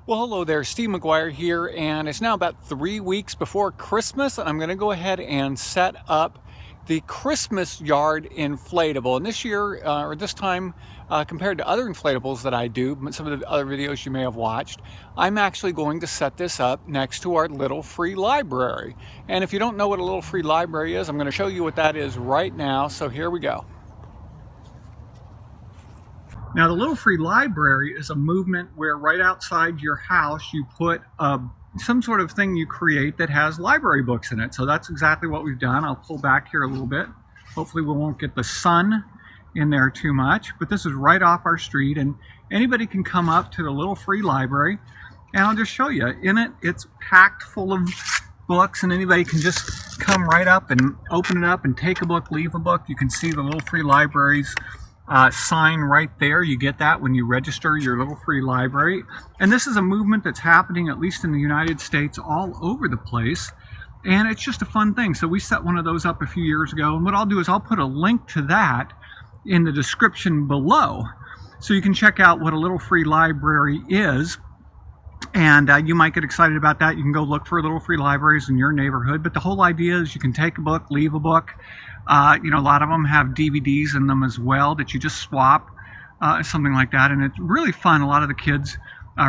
Well, hello there, Steve McGuire here, and it's now about 3 weeks before Christmas, and I'm going to go ahead and set up the Christmas yard inflatable. And this year, or this time, compared to other inflatables that I do, some of the other videos you may have watched, I'm actually going to set this up next to our little free library. And if you don't know what a little free library is, I'm going to show you what that is right now, so here we go. Now, the Little Free Library is a movement where right outside your house you put some sort of thing you create that has library books in it. So that's exactly what we've done. I'll pull back here a little bit. Hopefully we won't get the sun in there too much, but this is right off our street and anybody can come up to the Little Free Library, and I'll just show you. In it, it's packed full of books, and anybody can just come right up and open it up and take a book, leave a book. You can see the Little Free Library's sign right there. You get that when you register your Little Free Library. And this is a movement that's happening, at least in the United States, all over the place. And it's just a fun thing. So we set one of those up a few years ago. And what I'll do is I'll put a link to that in the description below, so you can check out what a Little Free Library is. And you might get excited about that. You can go look for Little Free Libraries in your neighborhood. But the whole idea is you can take a book, leave a book. A lot of them have DVDs in them as well that you just swap, something like that. And it's really fun. A lot of the kids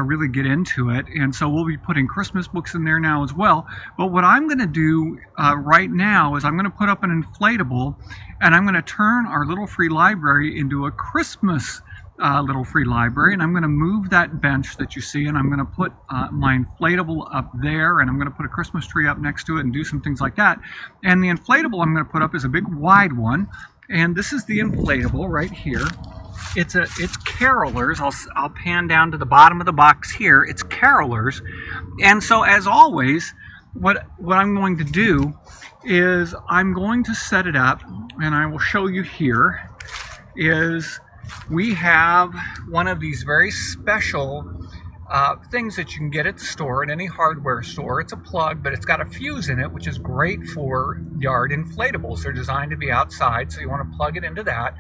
really get into it. And so we'll be putting Christmas books in there now as well. But what I'm going to do right now is I'm going to put up an inflatable, and I'm going to turn our Little Free Library into a Christmas Little Free Library, and I'm going to move that bench that you see, and I'm going to put my inflatable up there, and I'm going to put a Christmas tree up next to it and do some things like that. And the inflatable I'm going to put up is a big wide one, and this is the inflatable right here. It's carolers. I'll pan down to the bottom of the box here. It's carolers. And so as always, what I'm going to do is I'm going to set it up, and I will show you here, is we have one of these very special things that you can get at the store, at any hardware store. It's a plug, but it's got a fuse in it, which is great for yard inflatables. They're designed to be outside, so you want to plug it into that.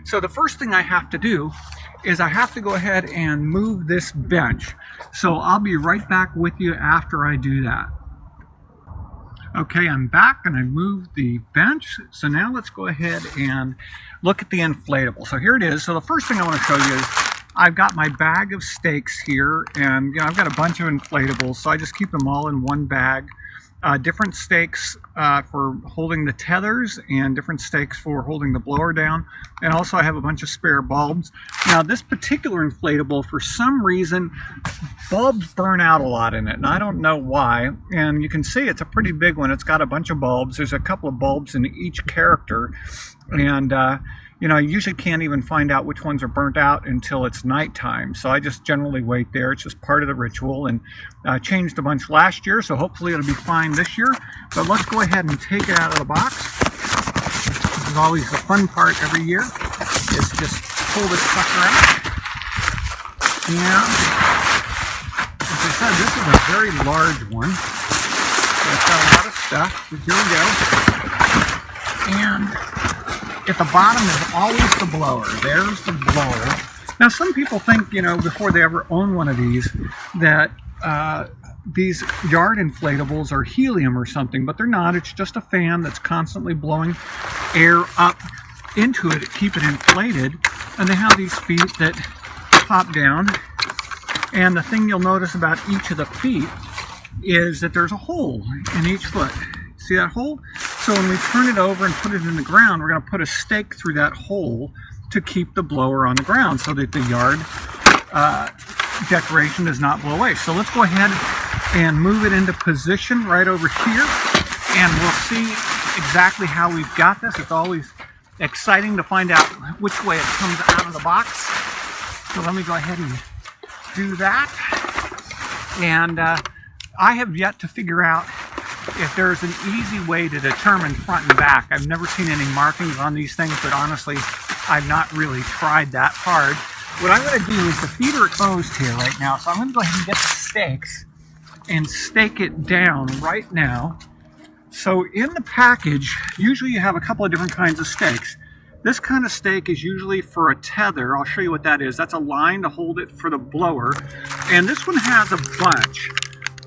So the first thing I have to do is I have to go ahead and move this bench. So I'll be right back with you after I do that. Okay, I'm back and I moved the bench. So now let's go ahead and look at the inflatable. So here it is. So the first thing I want to show you is I've got my bag of stakes here, and I've got a bunch of inflatables, so I just keep them all in one bag. Different stakes for holding the tethers, and different stakes for holding the blower down. And also I have a bunch of spare bulbs. Now this particular inflatable, for some reason, bulbs burn out a lot in it, and I don't know why. And you can see it's a pretty big one. It's got a bunch of bulbs. There's a couple of bulbs in each character, and I usually can't even find out which ones are burnt out until it's nighttime. So I just generally wait there. It's just part of the ritual, and changed a bunch last year, so hopefully it'll be fine this year. But let's go ahead and take it out of the box. This is always the fun part every year, is just pull this sucker out. And as I said, this is a very large one. So it's got a lot of stuff. So here we go. And at the bottom is always the blower. There's the blower. Now, some people think, before they ever own one of these, that these yard inflatables are helium or something, but they're not. It's just a fan that's constantly blowing air up into it to keep it inflated. And they have these feet that pop down. And the thing you'll notice about each of the feet is that there's a hole in each foot. See that hole? So when we turn it over and put it in the ground, we're going to put a stake through that hole to keep the blower on the ground so that the yard decoration does not blow away. So let's go ahead and move it into position right over here, and we'll see exactly how we've got this. It's always exciting to find out which way it comes out of the box. So let me go ahead and do that. And I have yet to figure out if there's an easy way to determine front and back. I've never seen any markings on these things, but honestly, I've not really tried that hard. What I'm going to do is, the feet are closed here right now, so I'm going to go ahead and get the stakes and stake it down right now. So in the package, usually you have a couple of different kinds of stakes. This kind of stake is usually for a tether. I'll show you what that is. That's a line to hold it for the blower. And this one has a bunch.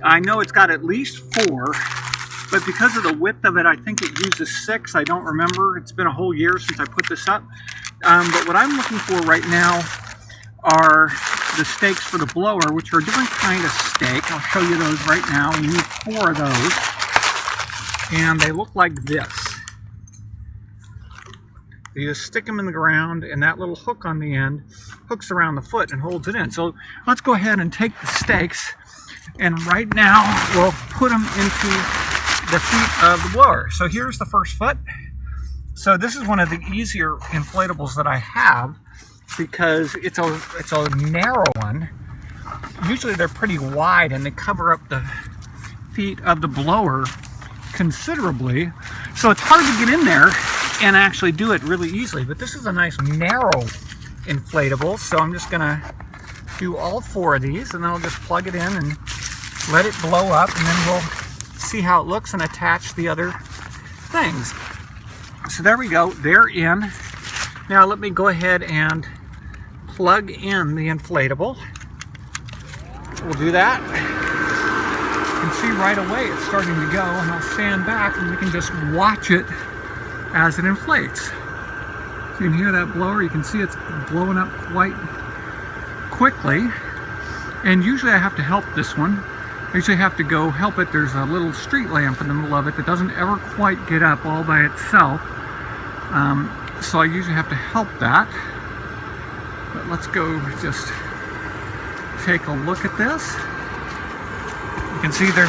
I know it's got at least 4, but because of the width of it, I think it uses 6. I don't remember. It's been a whole year since I put this up. But what I'm looking for right now are the stakes for the blower, which are a different kind of stake. I'll show you those right now. We need 4 of those. And they look like this. You just stick them in the ground, and that little hook on the end hooks around the foot and holds it in. So let's go ahead and take the stakes, and right now we'll put them into the feet of the blower. So here's the first foot. So this is one of the easier inflatables that I have because it's a narrow one. Usually they're pretty wide and they cover up the feet of the blower considerably. So it's hard to get in there and actually do it really easily, but this is a nice narrow inflatable, so I'm just gonna do all 4 of these, and then I'll just plug it in and let it blow up, and then we'll see how it looks and attach the other things. So there we go, they're in. Now let me go ahead and plug in the inflatable. We'll do that. You can see right away it's starting to go, and I'll stand back and we can just watch it as it inflates. So you can hear that blower, you can see it's blowing up quite quickly. And usually I have to help this one. I usually have to go help it. There's a little street lamp in the middle of it that doesn't ever quite get up all by itself. So I usually have to help that. But let's go just take a look at this. You can see there's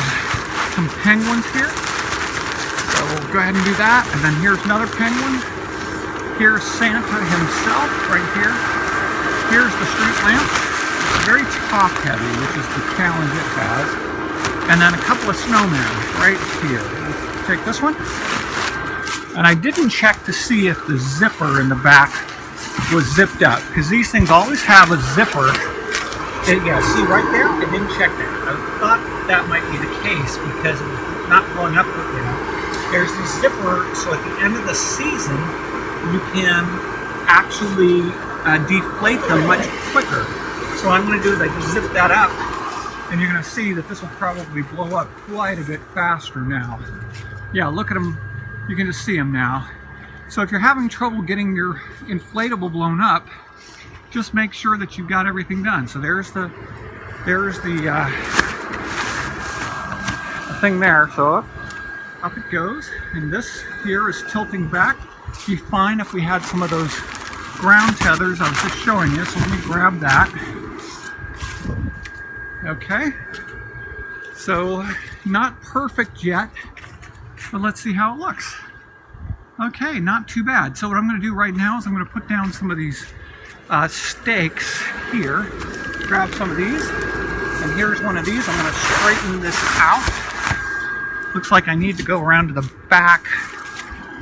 some penguins here. So we'll go ahead and do that, and then here's another penguin. Here's Santa himself right here. Here's the street lamp. It's very top heavy, which is the challenge it has. And then a couple of snowmen right here. Let's take this one. And I didn't check to see if the zipper in the back was zipped up, because these things always have a zipper. Yeah, see right there? I didn't check that. I thought that might be the case because it was not blowing up quickly enough. There's the zipper, so at the end of the season, you can actually deflate them much quicker. So what I'm going to do is I just zip that up, and you're going to see that this will probably blow up quite a bit faster now. Yeah, look at them. You can just see them now. So if you're having trouble getting your inflatable blown up, just make sure that you've got everything done. So there's the thing there. So up it goes, and this here is tilting back. It'd be fine if we had some of those ground tethers I was just showing you, so let me grab that. Okay, so not perfect yet, but let's see how it looks. Okay, not too bad. So what I'm going to do right now is I'm going to put down some of these stakes here. Grab some of these, and here's one of these. I'm going to straighten this out. Looks like I need to go around to the back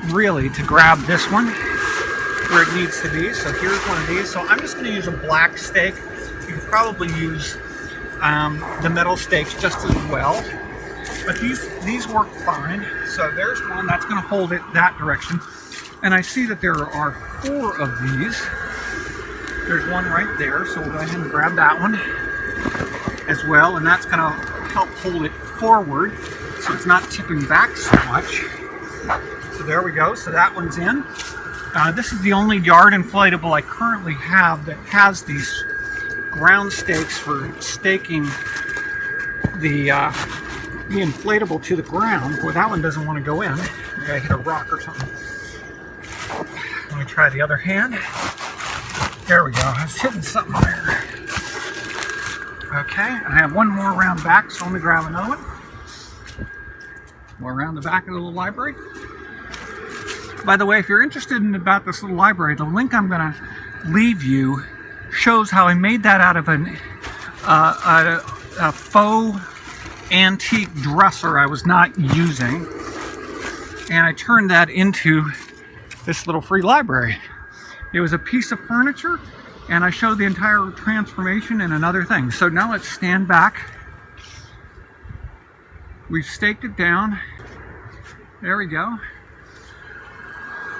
really to grab this one where it needs to be. So here's one of these. So I'm just going to use a black stake. You can probably use the metal stakes just as well, but these work fine. So there's one that's going to hold it that direction, and I see that there are 4 of these. There's one right there, so we'll go ahead and grab that one as well, and that's going to help hold it forward so it's not tipping back so much. So there we go. So that one's in. This is the only yard inflatable I currently have that has these ground stakes for staking the inflatable to the ground. Boy, that one doesn't want to go in. Maybe I hit a rock or something. Let me try the other hand. There we go. I was hitting something there. Okay, I have one more around back, so let me grab another one. More around the back of the little library. By the way, if you're interested in about this little library, the link I'm going to leave you shows how I made that out of a faux antique dresser I was not using, and I turned that into this little free library. It was a piece of furniture, and I showed the entire transformation and another thing. So now let's stand back. We've staked it down. There we go.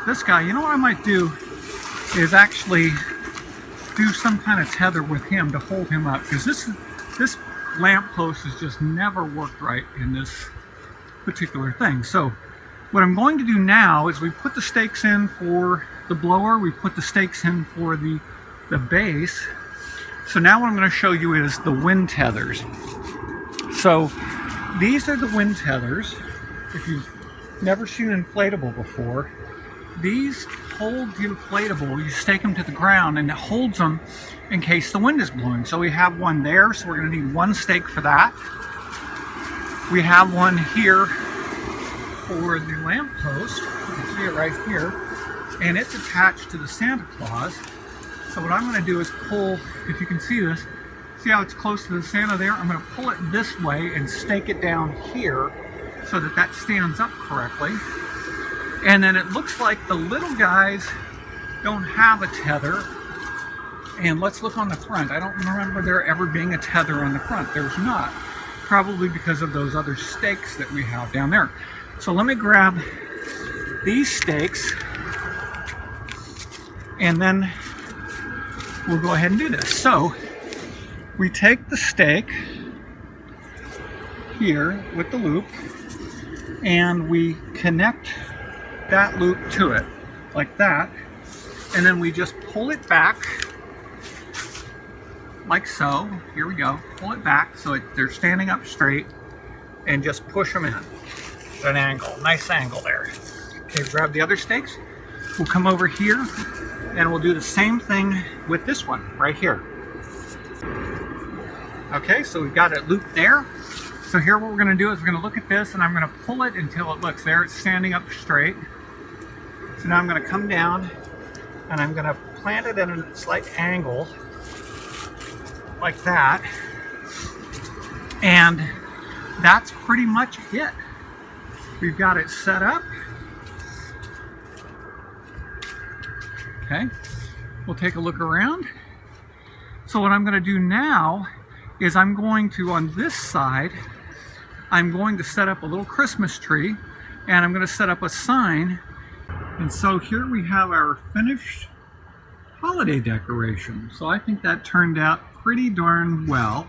This guy, you know what I might do is actually do some kind of tether with him to hold him up, because this lamp post has just never worked right in this particular thing. So what I'm going to do now is we put the stakes in for the blower, we put the stakes in for the base. So now what I'm going to show you is the wind tethers. So these are the wind tethers. If you've never seen an inflatable before, these hold the inflatable. You stake them to the ground and it holds them in case the wind is blowing. So we have one there, so we're going to need one stake for that. We have one here for the lamp post. You can see it right here, and it's attached to the Santa Claus. So what I'm going to do is pull, if you can see this, see how it's close to the Santa there? I'm going to pull it this way and stake it down here so that that stands up correctly. And then it looks like the little guys don't have a tether. And let's look on the front. I don't remember there ever being a tether on the front. There's not. Probably because of those other stakes that we have down there. So let me grab these stakes and then we'll go ahead and do this. So we take the stake here with the loop and we connect that loop to it like that, and then we just pull it back like so. Here we go. Pull it back so they're standing up straight and just push them in at an angle. Nice angle there. Okay, grab the other stakes. We'll come over here and we'll do the same thing with this one right here. Okay, so we've got it looped there. So here what we're going to do is we're going to look at this and I'm going to pull it until it looks there. It's standing up straight. So now I'm going to come down and I'm going to plant it at a slight angle like that. And that's pretty much it. We've got it set up. Okay, we'll take a look around. So what I'm going to do now is I'm going to, on this side, I'm going to set up a little Christmas tree and I'm going to set up a sign. And so here we have our finished holiday decoration. So I think that turned out pretty darn well.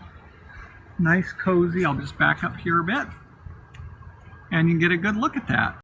Nice, cozy. I'll just back up here a bit and you can get a good look at that.